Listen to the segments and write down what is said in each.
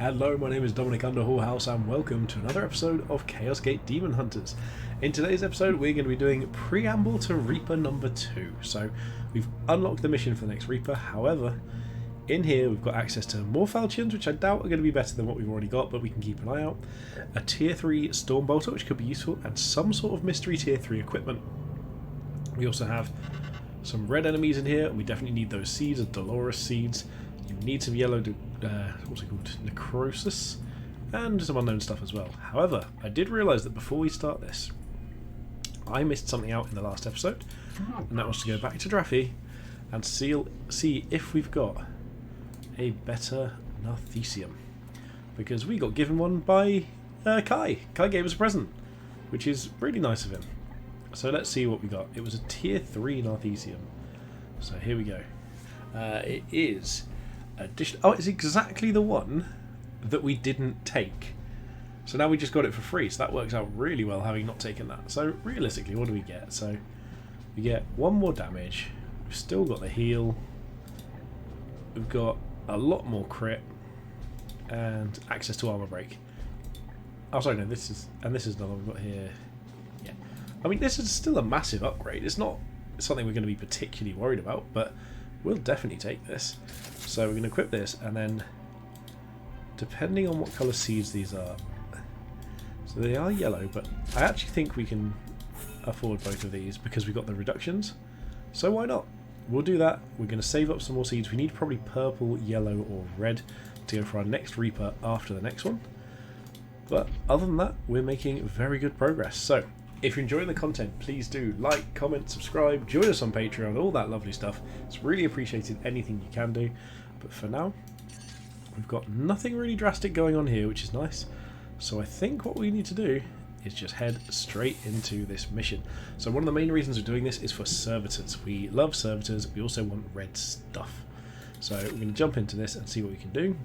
Hello, my name is Dominic Underhallhouse and welcome to another episode of Chaos Gate Demon Hunters. In today's episode we're going to be doing Preamble to Reaper number 2. So we've unlocked the mission for the next Reaper, however in here we've got access to more falchions, which I doubt are going to be better than what we've already got, but we can keep an eye out. A tier 3 storm bolter, which could be useful, and some sort of mystery tier 3 equipment. We also have some red enemies in here, and we definitely need those seeds, of Dolores seeds. You need some yellow, what's it called, necrosis, and some unknown stuff as well. However, I did realise that before we start this, I missed something out in the last episode, and that was to go back to Draffy and see if we've got a better Narthesium, because we got given one by Kai. Kai gave us a present, which is really nice of him. So let's see what we got. It was a tier 3 Narthesium. So here we go. It is addition. Oh, it's exactly the one that we didn't take. So now we just got it for free. So that works out really well, having not taken that. So realistically, what do we get? So we get 1 more damage. We've still got the heal. We've got a lot more crit and access to armor break. Oh, sorry, no. This is another one we've got here. Yeah, I mean, this is still a massive upgrade. It's not something we're going to be particularly worried about, but we'll definitely take this. So we're going to equip this, and then depending on what colour seeds these are, so they are yellow, but I actually think we can afford both of these because we've got the reductions. So why not? We'll do that. We're going to save up some more seeds. We need probably purple, yellow, or red to go for our next Reaper after the next one. But other than that, we're making very good progress. So if you're enjoying the content, please do like, comment, subscribe, join us on Patreon, all that lovely stuff. It's really appreciated, anything you can do. But for now, we've got nothing really drastic going on here, which is nice. So I think what we need to do is just head straight into this mission. So one of the main reasons we're doing this is for servitors. We love servitors, we also want red stuff. So we're going to jump into this and see what we can do.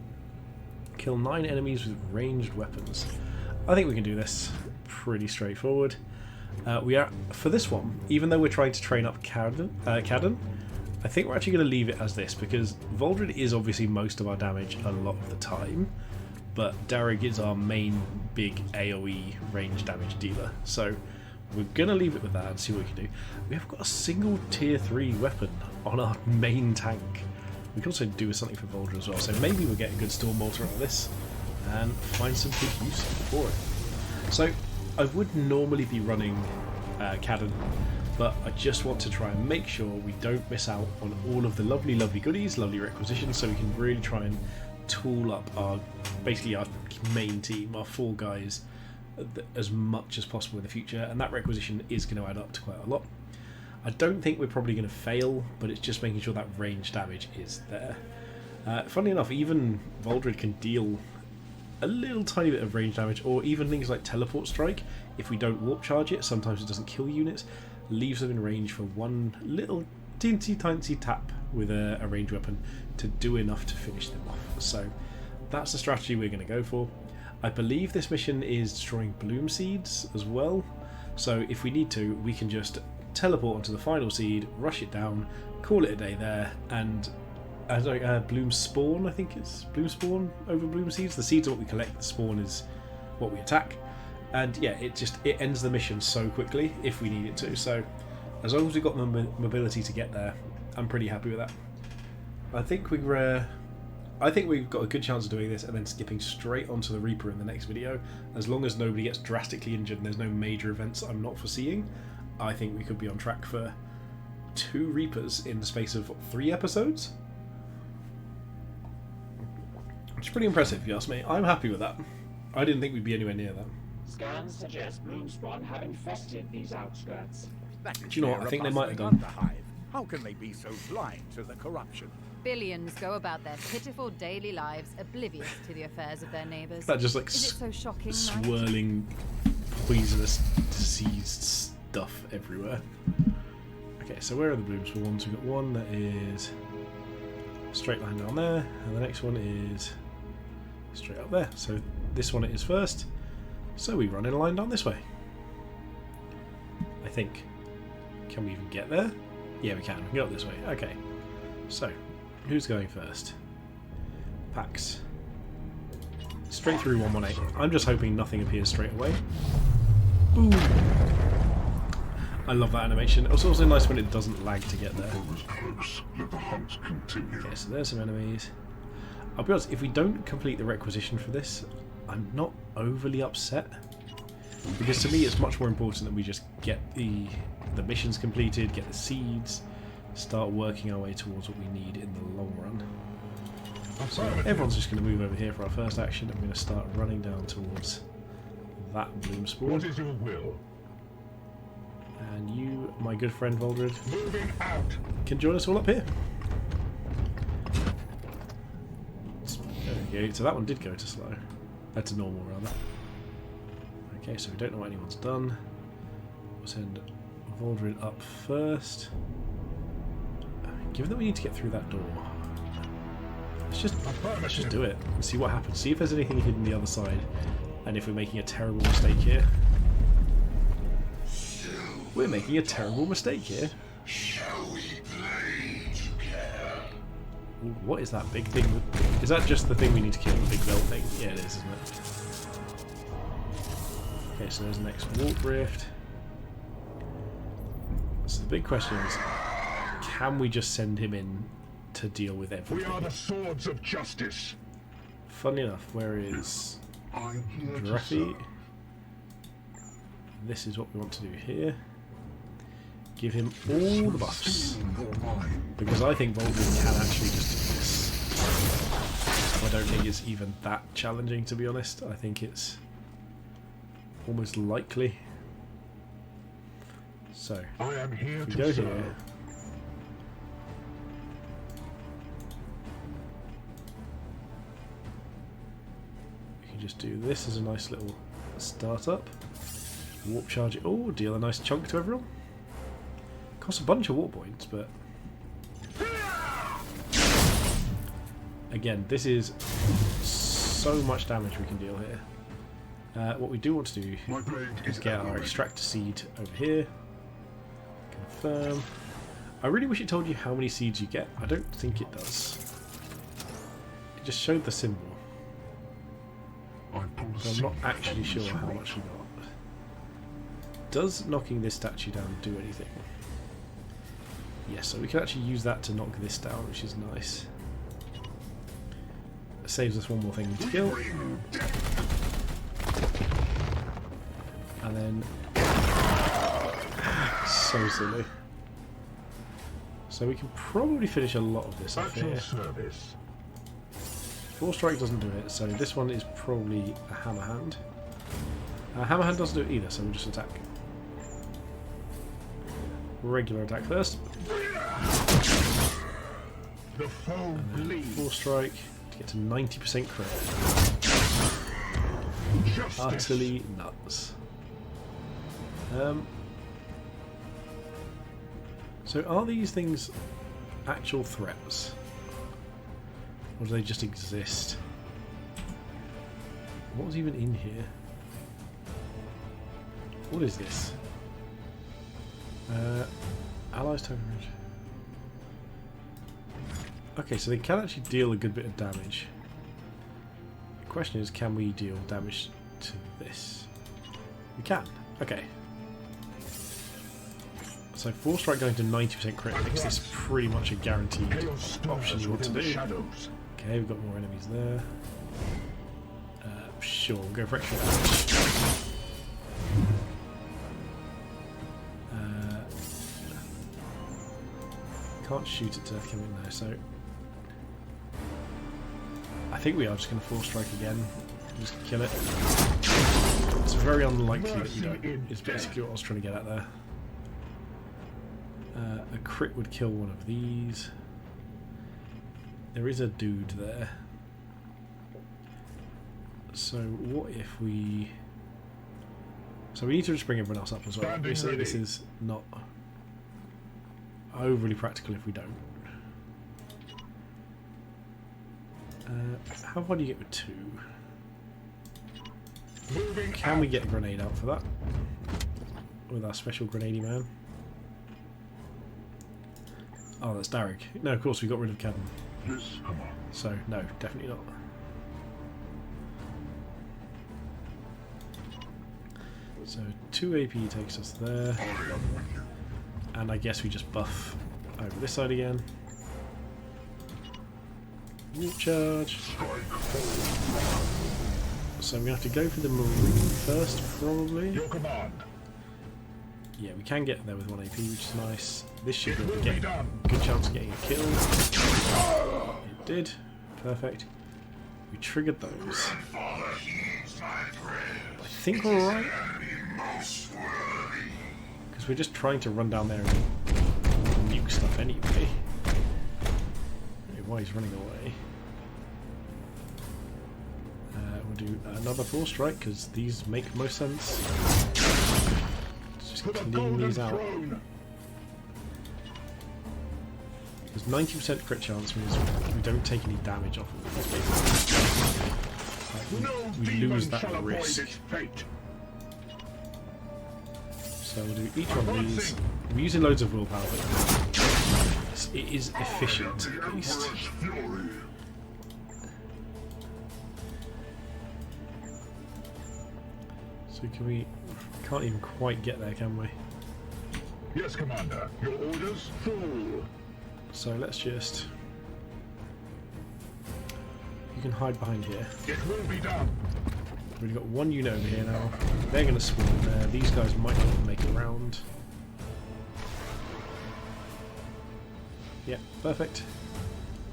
Kill 9 enemies with ranged weapons. I think we can do this. Pretty straightforward. We are, for this one, even though we're trying to train up Cadden, I think we're actually going to leave it as this, because Voldred is obviously most of our damage a lot of the time, but Darrig is our main big AoE range damage dealer. So we're going to leave it with that and see what we can do. We have got a single tier 3 weapon on our main tank. We can also do with something for Voldred as well, so maybe we'll get a good Storm Bolter out of this and find some good use for it. So I would normally be running Cadden, but I just want to try and make sure we don't miss out on all of the lovely goodies, lovely requisitions, so we can really try and tool up our main team, our 4 guys, as much as possible in the future, and that requisition is going to add up to quite a lot. I don't think we're probably going to fail, but it's just making sure that range damage is there. Funnily enough, even Voldred can deal a little tiny bit of range damage, or even things like Teleport Strike. If we don't warp charge it, sometimes it doesn't kill units, leaves them in range for one little teensy tiny tap with a range weapon to do enough to finish them off. So that's the strategy we're going to go for. I believe this mission is destroying bloom seeds as well, so if we need to, we can just teleport onto the final seed, rush it down, call it a day there, and bloom spawn, I think it's bloom spawn over bloom seeds. The seeds are what we collect, the spawn is what we attack, and yeah, it ends the mission so quickly if we need it to. So as long as we've got the mobility to get there, I'm pretty happy with that. I think we've got a good chance of doing this and then skipping straight onto the Reaper in the next video. As long as nobody gets drastically injured and there's no major events I'm not foreseeing, I think we could be on track for 2 Reapers in the space of 3 episodes. Which is pretty impressive if you ask me. I'm happy with that. I didn't think we'd be anywhere near that. Scans suggest Bloomspawn have infested these outskirts. Do you know what? I think they might have done. How can they be so blind to the corruption? Billions go about their pitiful daily lives oblivious to the affairs of their neighbours. That just like Is it so shocking, swirling, poisonous, diseased stuff everywhere. Okay, so where are the bloom spawns? We've got one that is straight line down there, and the next one is straight up there. So this one is first. So we run in a line down this way. I think. Can we even get there? Yeah, we can. We can go up this way. Okay. So, who's going first? Pax. Straight through 118. I'm just hoping nothing appears straight away. Boom! I love that animation. It's also nice when it doesn't lag to get there. Okay, so there's some enemies. I'll be honest, if we don't complete the requisition for this, I'm not overly upset. Because to me it's much more important that we just get the missions completed, get the seeds, start working our way towards what we need in the long run. So everyone's just going to move over here for our first action. I'm going to start running down towards that bloom spawn. What is your will? And you, my good friend Voldred, Moving out. can join us all up here. There we go. So that one did go to slow. To normal, rather. Okay, so we don't know what anyone's done. We'll send Voldred up first. Given that we need to get through that door, let's just do it and see what happens. See if there's anything hidden the other side, and if we're making a terrible mistake here. We're making a terrible mistake here. Shall we play together? Ooh, what is that big thing? Is that just the thing we need to kill? The big belt thing? Yeah, it is, isn't it? Okay, so there's the next warp rift. So the big question is, can we just send him in to deal with everything? We are the swords of justice. Funnily enough, where is I'm here to Druffy? serve. This is what we want to do here. Give him all the buffs. Because I think Voldred can actually just do this. I don't think it's even that challenging, to be honest. I think it's almost likely. So, I am here if we to go serve. here. We can just do this as a nice little startup. Warp charge it. Oh, deal a nice chunk to everyone. Costs a bunch of warp points, but again, this is so much damage we can deal here. What we do want to do My blade is get our extractor seed over here. Confirm. I really wish it told you how many seeds you get. I don't think it does. It just showed the symbol. I pull But I'm not actually sure how much we got. Does knocking this statue down do anything? Yes, so we can actually use that to knock this down, which is nice. It saves us one more thing to kill. And then... so silly. So we can probably finish a lot of this off At your here. service. Force Strike doesn't do it, so this one is probably a Hammer Hand. Hammer Hand doesn't do it either, so we'll just attack. Regular attack first. The foe bleeds. Force Strike to get to 90% crit. Justice. Utterly nuts. So are these things actual threats? Or do they just exist? What was even in here? What is this? Allies token. Okay, so they can actually deal a good bit of damage. The question is, can we deal damage to this? We can. Okay. So Force Strike going to 90% crit makes this pretty much a guaranteed Chaos option stirs you want to within the do. shadows. Okay, we've got more enemies there. Sure, we'll go for extra damage. Can't shoot it to death coming there, so I think we are just going to Force Strike again. Just kill it. It's very unlikely that we don't. Is basically what I was trying to get at there. A crit would kill one of these. There is a dude there. So what if we... So we need to just bring everyone else up as well. Standing Obviously this ready. is not overly practical if we don't. How far do you get with 2? Moving Can we get a grenade out for that? With our special grenadey man? Oh, that's Darrig. No, of course we got rid of Kevin. Yes, come on. So, no, definitely not. So 2 AP takes us there. And I guess we just buff over this side again. Warp charge. So I'm going to have to go for the Marine first, probably. Your command. Yeah, we can get there with 1 AP, which is nice. This should be able to get a good chance of getting a kill. It did. Perfect. We triggered those. I think we're alright. Because we're just trying to run down there and nuke stuff anyway. Why he's running away. We'll do another force strike because these make most sense. Let's just clean these out. Because 90% crit chance means we don't take any damage off of these, basically. We lose that risk. So we'll do each one of these. We're using loads of willpower, but it is efficient at least. So can we... can't even quite get there, can we? Yes, Commander. Your orders? Full. So let's just... you can hide behind here. It will be done. We've got one unit over here now. They're going to spawn there. These guys might not make a round. Yeah, perfect.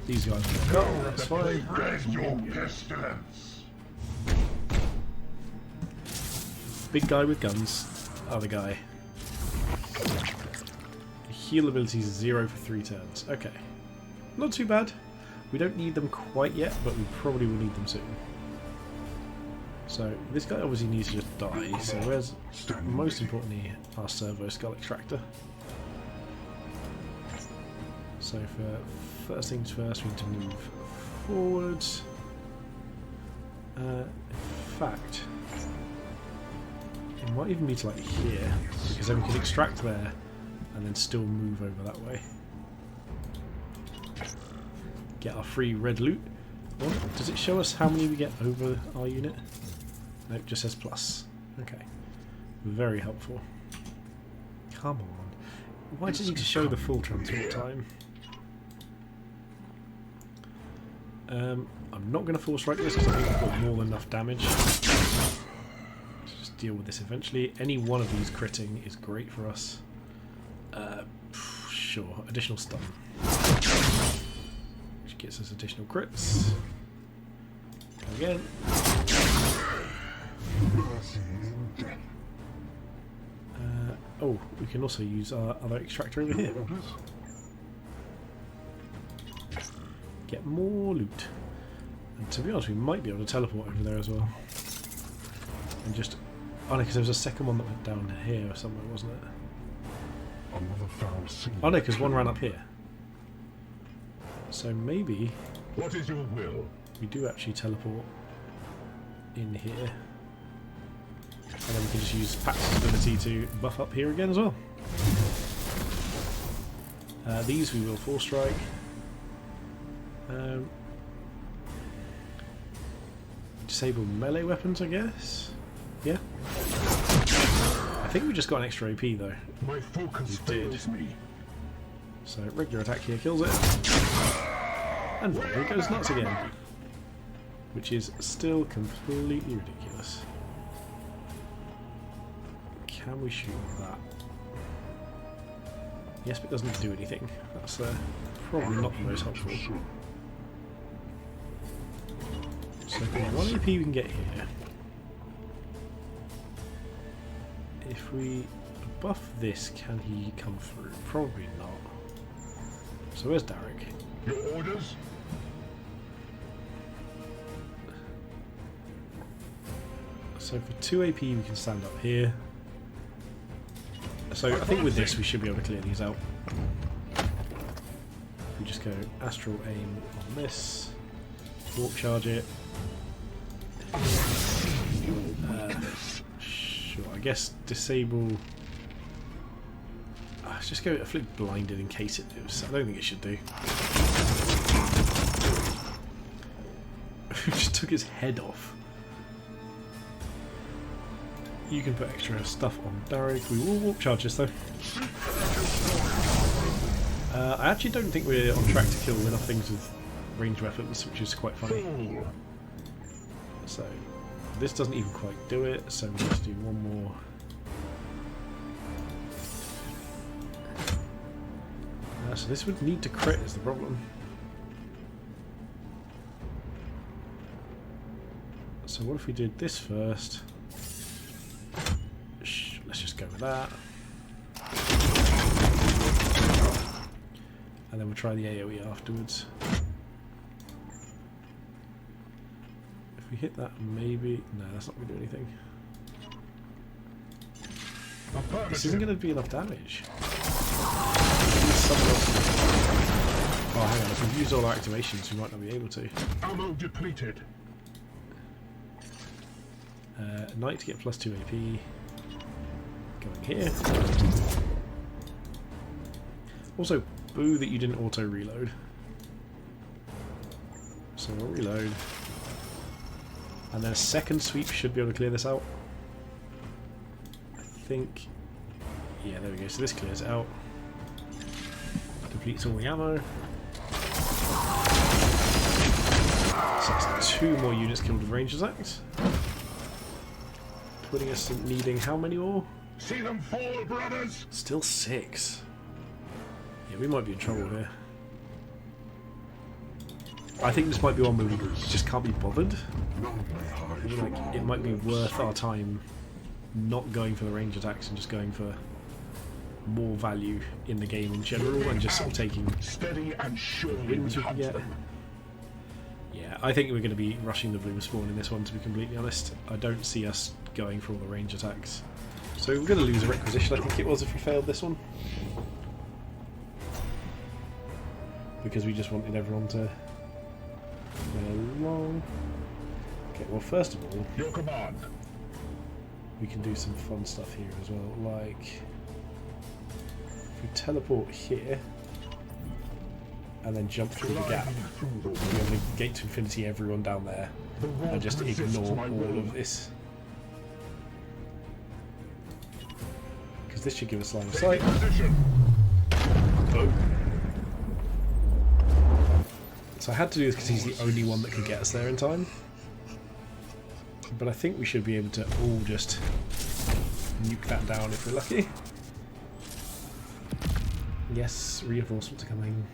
These guys will go. That's fine. Your pestilence. Big guy with guns. Other guy. Heal ability is 0 for 3 turns. Okay. Not too bad. We don't need them quite yet, but we probably will need them soon. So, this guy obviously needs to just die, so where's, most importantly, our servo skull extractor. So for first things first, we need to move forwards. In fact, it might even be to like here, because then we can extract there and then still move over that way. Get our free red loot. Oh, does it show us how many we get over our unit? No, it just says plus. Okay. Very helpful. Come on. Why does it need to show the full transport time? I'm not going to force strike this because I think I've got more than enough damage. Let's just deal with this eventually. Any one of these critting is great for us. Sure, additional stun. Which gets us additional crits. Go again. Oh, we can also use our other extractor over here. Get more loot. And to be honest, we might be able to teleport over there as well. And just... oh no, because there was a second one that went down here or somewhere, wasn't it? Another foul scene. Oh no, because one ran up here. So maybe... what is your will? we do actually teleport in here. And then we can just use Pax's ability to buff up here again as well. These we will force strike. Disable melee weapons, I guess. Yeah. I think we just got an extra AP though. My focus fails me. So regular attack here kills it. And there it goes nuts again. Which is still completely ridiculous. Can we shoot that? Yes, but it doesn't do anything. That's probably not the most helpful. So for 1 AP we can get here. If we buff this, can he come through? Probably not. So where's Derek? Your orders? So for 2 AP we can stand up here. So I think with this we should be able to clear these out. We just go astral aim on this, warp charge it. Sure, I guess disable. Let's just go afflict blinded in case it does. I don't think it should do. Just took his head off. You can put extra stuff on Darrig. We will warp charge this though. I actually don't think we're on track to kill enough things with ranged weapons, which is quite funny. So this doesn't even quite do it, so we need to do one more. So this would need to crit is the problem. So what if we did this first? Let's just go with that. And then we'll try the AoE afterwards. If we hit that, maybe... No, that's not going to do anything. This isn't going to be enough damage. Oh, hang on. If we've used all our activations, we might not be able to. Ammo depleted. Knight to get plus 2 AP. Going here. Also, boo that you didn't auto reload. So we'll reload. And then a second sweep should be able to clear this out. I think. Yeah, there we go. So this clears it out. Depletes all the ammo. So that's 2 more units killed with ranged attacks. Putting us in needing how many more? See them fall, brothers! Still 6. Yeah, we might be in trouble here. I think this might be one where we just can't be bothered. I mean, like, it might be worth our time not going for the range attacks and just going for more value in the game in general and just sort of taking steady and surely wins we can get. Yeah, I think we're going to be rushing the bloom spawn in this one, to be completely honest. I don't see us going for all the range attacks. So we're going to lose a requisition, I think it was, if we failed this one. Because we just wanted everyone to go along. Okay, well, first of all, your command. We can do some fun stuff here as well, like if we teleport here and then jump through the gap, we'll be able to gate to infinity everyone down there and just ignore all of this. Because this should give us line of sight. Boom. So I had to do this because he's the only one that could get us there in time. But I think we should be able to all just nuke that down if we're lucky. Yes, reinforcements are coming.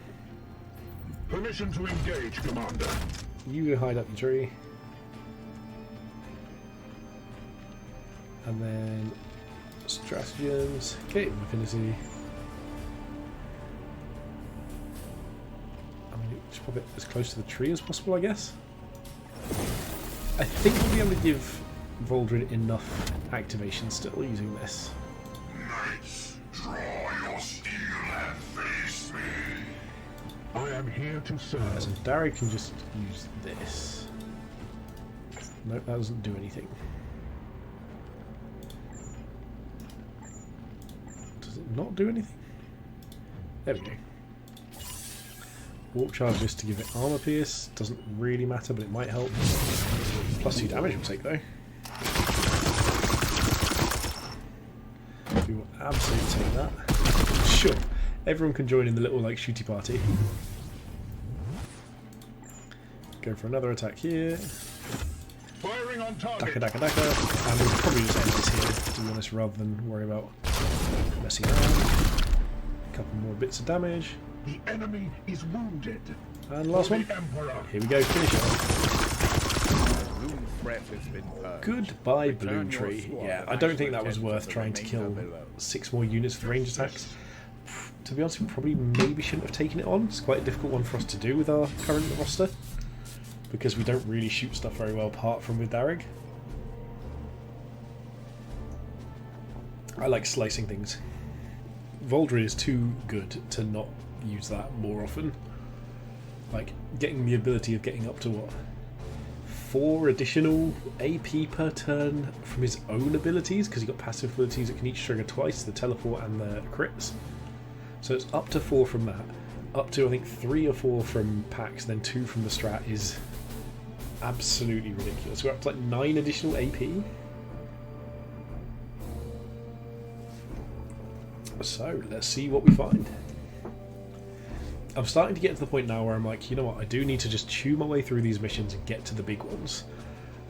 Permission to engage, Commander. You go hide up the tree. And then stratagems, gate of affinity. I mean, just pop it as close to the tree as possible, I guess. I think we'll be able to give Voldred enough activation still using this. Knights, draw your steel and face me. I am here to serve. So Darrig can just use this. Nope, that doesn't do anything. Does it not do anything? There we go. Warp charge just to give it armor pierce. Doesn't really matter, but it might help. Plus 2 damage we'll take though. We will absolutely take that. Sure. Everyone can join in the little like shooty party. Go for another attack here. Firing on target. Daka daka daka. And we'll probably just end this here, to be honest, rather than worry about messing around. A couple more bits of damage. The enemy is wounded. And last one. Emperor. Here we go, finish it. Bloom threat has been purged. Goodbye, Return Bloom your Tree. squad Yeah, and I don't think that actually was attend worth to the trying to kill remainder below. 6 more units with range attacks. To be honest, we probably maybe shouldn't have taken it on. It's quite a difficult one for us to do with our current roster. Because we don't really shoot stuff very well apart from with Darrig. I like slicing things. Voldred is too good to not use that more often. Like, getting the ability of getting up to, what, 4 additional AP per turn from his own abilities, because he's got passive abilities that can each trigger twice, the teleport and the crits. So it's up to 4 from that. Up to, I think, 3 or 4 from packs, then 2 from the strat is absolutely ridiculous. We're up to like 9 additional AP. So let's see what we find. I'm starting to get to the point now where I'm like, you know what, I do need to just chew my way through these missions and get to the big ones,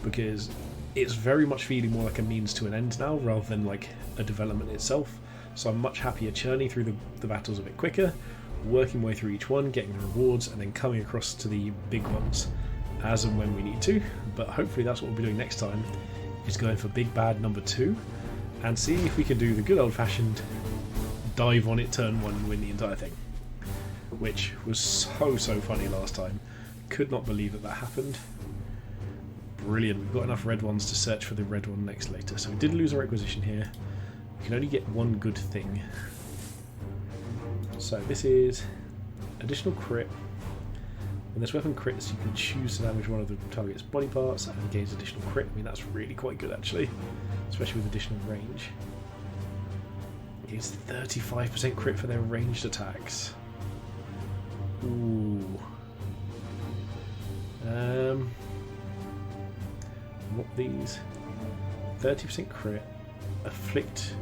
because it's very much feeling more like a means to an end now rather than like a development itself. So I'm much happier churning through the battles a bit quicker, working my way through each one, getting the rewards, and then coming across to the big ones as and when we need to. But hopefully that's what we'll be doing next time, is going for Big Bad number 2 and seeing if we can do the good old-fashioned dive on it turn 1 and win the entire thing, which was so funny last time. Could not believe that happened. Brilliant. We've got enough red ones to search for the red one next later. So we did lose our acquisition here. We can only get one good thing. So this is additional crit. When this weapon crits, you can choose to damage one of the target's body parts and gains additional crit. I mean, that's really quite good actually, especially with additional range. It gains 35% crit for their ranged attacks. Ooh. What these? 30% crit, afflict,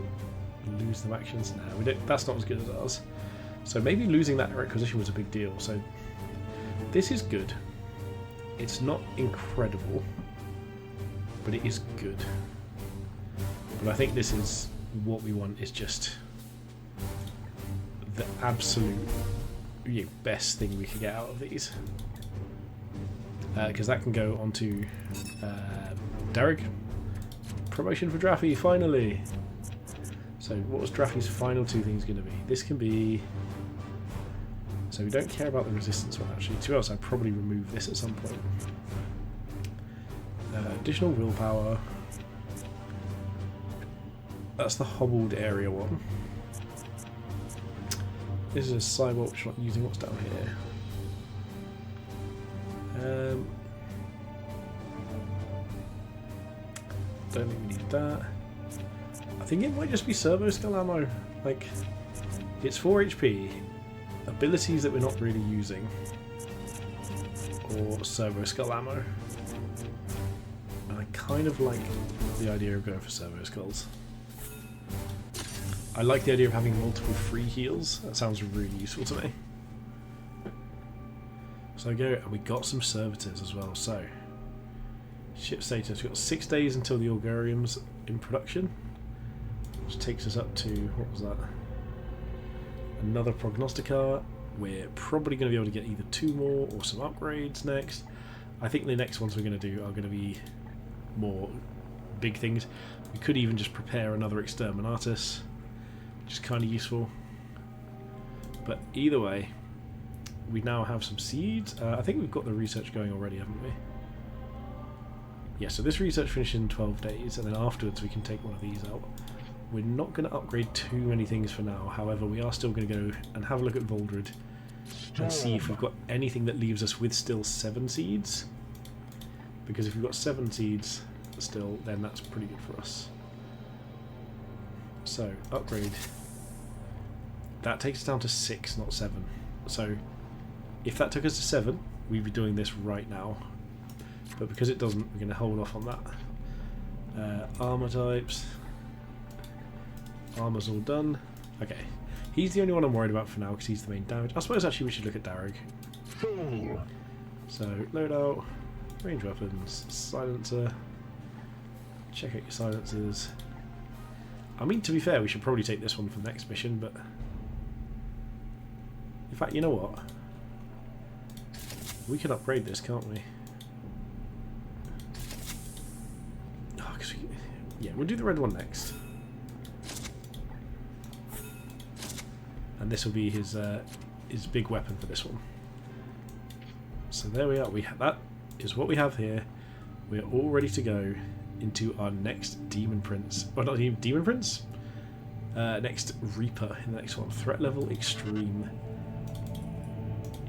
lose them actions. Nah, we don't. That's not as good as ours. So maybe losing that requisition was a big deal. So this is good. It's not incredible, but it is good. But I think this is what we want. Is just the absolute best thing we could get out of these, because that can go onto Derek. Promotion for Draffy, finally. So what was Draffy's final 2 things going to be? This can be... So we don't care about the resistance one actually. To be honest, I'd probably remove this at some point. Additional willpower. That's the hobbled area one. This is a cyborg which I'm not using. What's down here? Don't think we need that. I think it might just be servo skull ammo. Like, it's 4 HP, abilities that we're not really using, or servo skull ammo. And I kind of like the idea of going for servo skulls. I like the idea of having multiple free heals. That sounds really useful to me. So I go, and we got some servitors as well. So ship status, we've got 6 days until the Augurium's in production, which takes us up to, what was that? Another prognosticar. We're probably going to be able to get either 2 more or some upgrades next. I think the next ones we're going to do are going to be more big things. We could even just prepare another Exterminatus, which is kind of useful. But either way, we now have some seeds. I think we've got the research going already, haven't we? Yeah, so this research finishes in 12 days, and then afterwards we can take one of these out. We're not going to upgrade too many things for now, however we are still going to go and have a look at Voldred and see if we've got anything that leaves us with still 7 seeds. Because if we've got 7 seeds still, then that's pretty good for us. So, upgrade. That takes us down to 6, not 7. So, if that took us to 7, we'd be doing this right now. But because it doesn't, we're going to hold off on that. Armour types. Armour's all done. Okay. He's the only one I'm worried about for now because he's the main damage. I suppose actually we should look at Darragh. So, loadout, range weapons, silencer. Check out your silencers. I mean, to be fair, we should probably take this one for the next mission, but... In fact, you know what? We can upgrade this, can't we? Oh, yeah, we'll do the red one next. And this will be his big weapon for this one. So there we are. That is what we have here. We're all ready to go into our next Demon Prince. Well, not Demon Prince. Next Reaper in the next one. Threat level extreme.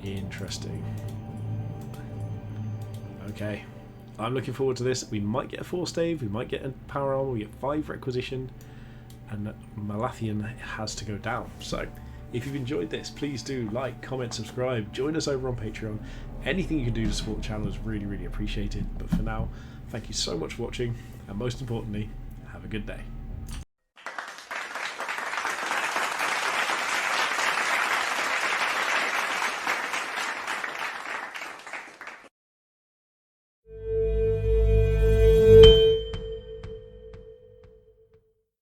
Interesting. Okay. I'm looking forward to this. We might get a 4 stave, we might get a power armor, we get 5 requisition, and Malathian has to go down. So, if you've enjoyed this, please do like, comment, subscribe, join us over on Patreon. Anything you can do to support the channel is really, really appreciated. But for now, thank you so much for watching, and most importantly, have a good day.